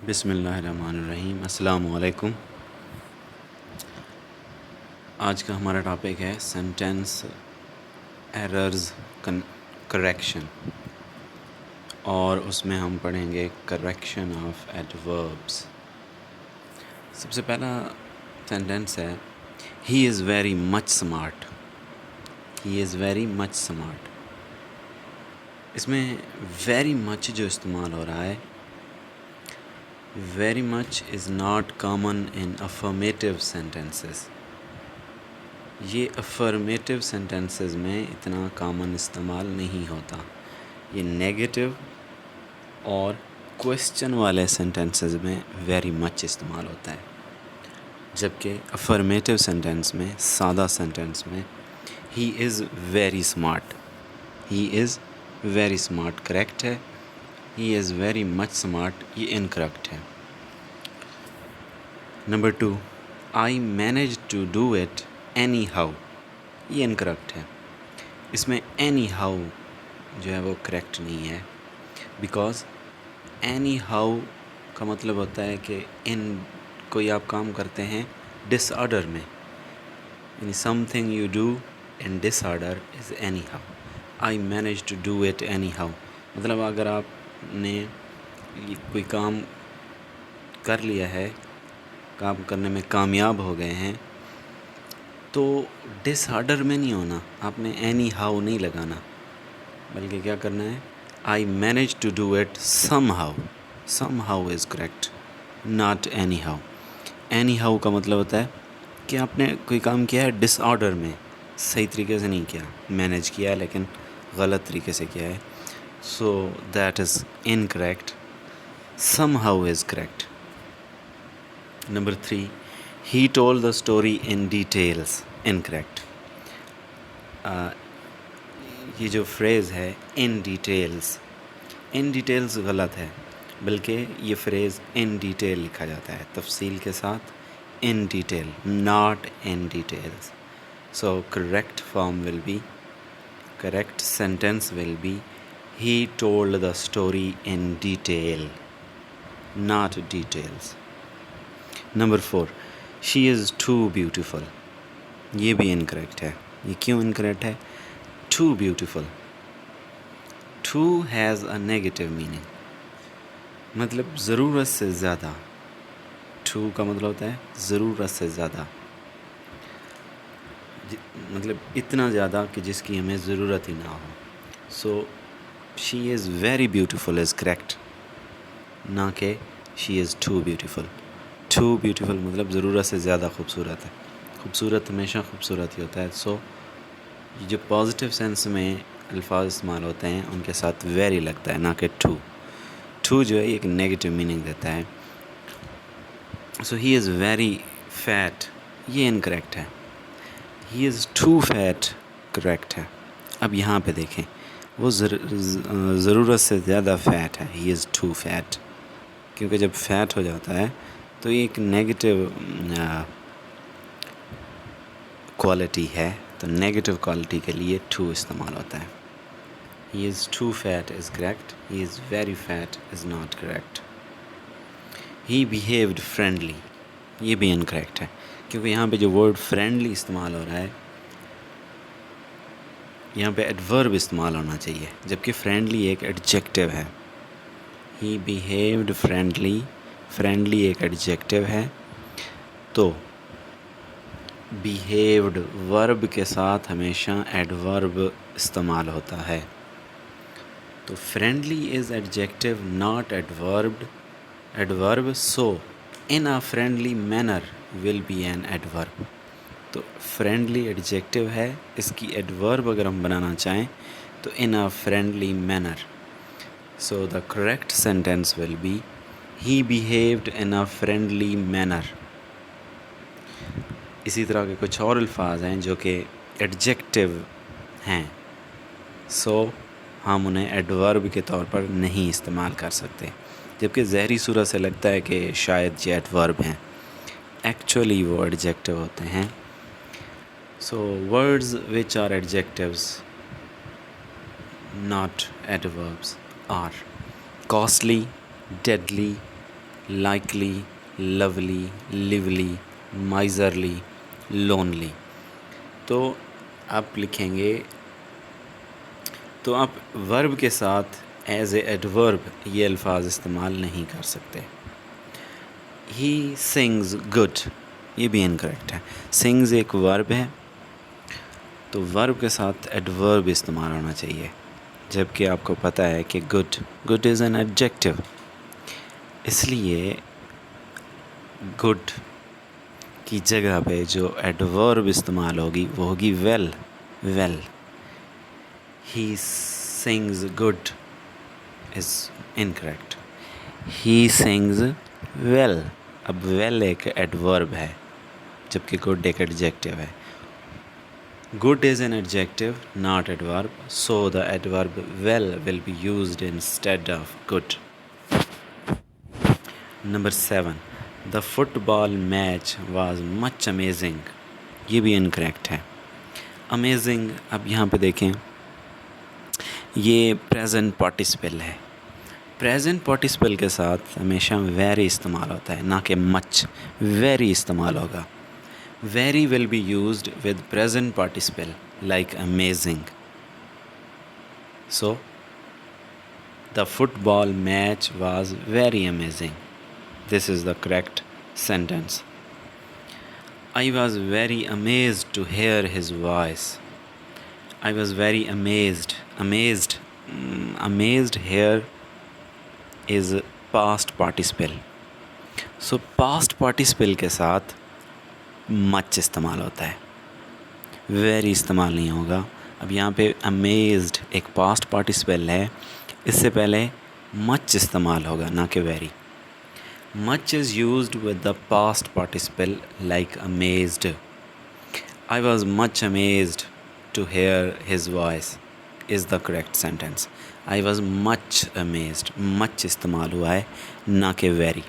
بسم اللہ الرحمن الرحیم۔ السلام علیکم۔ آج کا ہمارا ٹاپک ہے سینٹینس ایررز کریکشن، اور اس میں ہم پڑھیں گے کریکشن آف ایڈوربس۔ سب سے پہلا سینٹینس ہے he is very much smart. He is very much smart. اس میں ویری مچ جو استعمال ہو رہا ہے، very much is not common in affirmative sentences. یہ افرمیٹیو سینٹینسز میں اتنا کامن استعمال نہیں ہوتا۔ یہ نیگیٹو اور کویسچن والے سینٹینسز میں ویری مچ استعمال ہوتا ہے، جبکہ افرمیٹیو سینٹینس میں، سادہ سینٹینس میں he is very smart. He is very smart correct ہے، he is very much smart یہ انکریکٹ ہے۔ Number 2، I manage to do it anyhow, یہ انکریکٹ ہے۔ اس میں اینی ہاؤ جو ہے وہ کریکٹ نہیں ہے، بیکاز اینی ہاؤ کا مطلب ہوتا ہے کہ کوئی آپ کام کرتے ہیں ڈس آرڈر میں، یعنی something you do in disorder is anyhow. I manage to do it anyhow مطلب اگر آپ نے کوئی کام کر لیا ہے، کام کرنے میں کامیاب ہو گئے ہیں، تو ڈس آرڈر میں نہیں ہونا، آپ نے اینی ہاؤ نہیں لگانا، بلکہ کیا کرنا ہے، I manage to do it somehow. Somehow is correct, not anyhow. Anyhow کا مطلب ہوتا ہے کہ آپ نے کوئی کام کیا ہے ڈس آرڈر میں، صحیح طریقے سے نہیں کیا، مینیج کیا ہے لیکن غلط طریقے سے کیا ہے، so that is incorrect. Some how is correct. Number 3، he told the story in details, incorrect. یہ جو فریز ہے ان ڈیٹیلس، ان ڈیٹیلس غلط ہے، بلکہ یہ فریز ان ڈیٹیل لکھا جاتا ہے تفصیل کے ساتھ، in detail, not in details. So correct form will be, correct sentence will be he told the story in detail, not details. Number 4، she is too beautiful, یہ بھی انکریکٹ ہے۔ یہ کیوں انکریکٹ ہے؟ Too beautiful, too has a negative meaning, مطلب ضرورت سے زیادہ۔ ٹو کا مطلب ہوتا ہے ضرورت سے زیادہ، مطلب اتنا زیادہ کہ جس کی ہمیں ضرورت ہی نہ ہو۔ So she is very beautiful is correct, نہ کہ she is too beautiful. Too beautiful مطلب ضرورت سے زیادہ خوبصورت ہے، خوبصورت ہمیشہ خوبصورت ہی ہوتا ہے۔ سو یہ جو پازیٹیو سینس میں الفاظ استعمال ہوتے ہیں ان کے ساتھ ویری لگتا ہے، نہ کہ ٹو۔ ٹو جو ہے ایک نیگیٹو میننگ دیتا ہے۔ سو ہی از ویری فیٹ، یہ انکریکٹ ہے۔ He is too fat correct ہے۔ اب یہاں پہ دیکھیں، وہ ضرورت سے زیادہ فیٹ ہے، ہی از ٹو فیٹ، کیونکہ جب فیٹ ہو جاتا ہے تو یہ ایک نیگیٹو کوالٹی ہے، تو نیگیٹو کوالٹی کے لیے ٹو استعمال ہوتا ہے۔ He is too fat is correct, he is very fat is not correct. He behaved friendly, یہ بھی انکریکٹ ہے، کیونکہ یہاں پہ جو ورڈ فرینڈلی استعمال ہو رہا ہے، یہاں پہ ایڈورب استعمال ہونا چاہیے، جبکہ فرینڈلی ایک ایڈجیکٹیو ہے۔ ہی بیہیوڈ فرینڈلی، فرینڈلی ایک ایڈجیکٹیو ہے، تو بیہیوڈ ورب کے ساتھ ہمیشہ ایڈورب استعمال ہوتا ہے۔ تو friendly is adjective not adverbed, adverb, so in a friendly manner will be an adverb. تو فرینڈلی ایڈجیکٹیو ہے، اس کی ایڈورب اگر ہم بنانا چاہیں تو in a friendly manner. So the correct sentence will be he behaved in a friendly manner. اسی طرح کے کچھ اور الفاظ ہیں جو کہ ایڈجیکٹیو ہیں، سو ہم انہیں ایڈورب کے طور پر نہیں استعمال کر سکتے، جبکہ ظاہری صورت سے لگتا ہے کہ شاید یہ ایڈورب ہیں، ایکچولی وہ ایڈجیکٹیو ہوتے ہیں۔ So words which are adjectives not adverbs are costly, deadly, likely, lovely, lively, miserly, lonely. تو آپ لکھیں گے، تو آپ ورب کے ساتھ ایز اے ایڈورب یہ الفاظ استعمال نہیں کر سکتے. ہی سنگز گڈ، یہ بھی انکریکٹ ہے. سنگز ایک ورب ہے، تو ورب کے ساتھ ایڈورب استعمال ہونا چاہیے، جبکہ آپ کو پتہ ہے کہ گڈ از این ایڈجیکٹو، اس لیے گڈ کی جگہ پہ جو ایڈورب استعمال ہوگی وہ ہوگی well. He sings good is incorrect. He sings well. اب ویل ایک ایڈورب ہے، جبکہ گڈ ایک ایڈجیکٹو ہے. Good is an adjective not adverb, so the adverb well will be used instead of good. Number 7، the football match was much amazing. یہ بھی incorrect ہے. Amazing, اب یہاں پہ دیکھیں، یہ پریزنٹ پارٹیسپل ہے. پریزنٹ پارٹیسپل کے ساتھ ہمیشہ ویری استعمال ہوتا ہے، نہ کہ مچ. ویری استعمال ہوگا. Very will be used with present participle like amazing. So the football match was very amazing. This is the correct sentence. I was very amazed to hear his voice. I was very amazed. Amazed here is past participle. So past participle کے ساتھ much استعمال ہوتا ہے، very استعمال نہیں ہوگا. اب یہاں پہ amazed ایک past participle ہے، اس سے پہلے much استعمال ہوگا، نہ کہ very. Much is used with the past participle like amazed. I was much amazed to hear his voice is the correct sentence. I was much amazed. much استعمال ہوا ہے، نہ کہ very.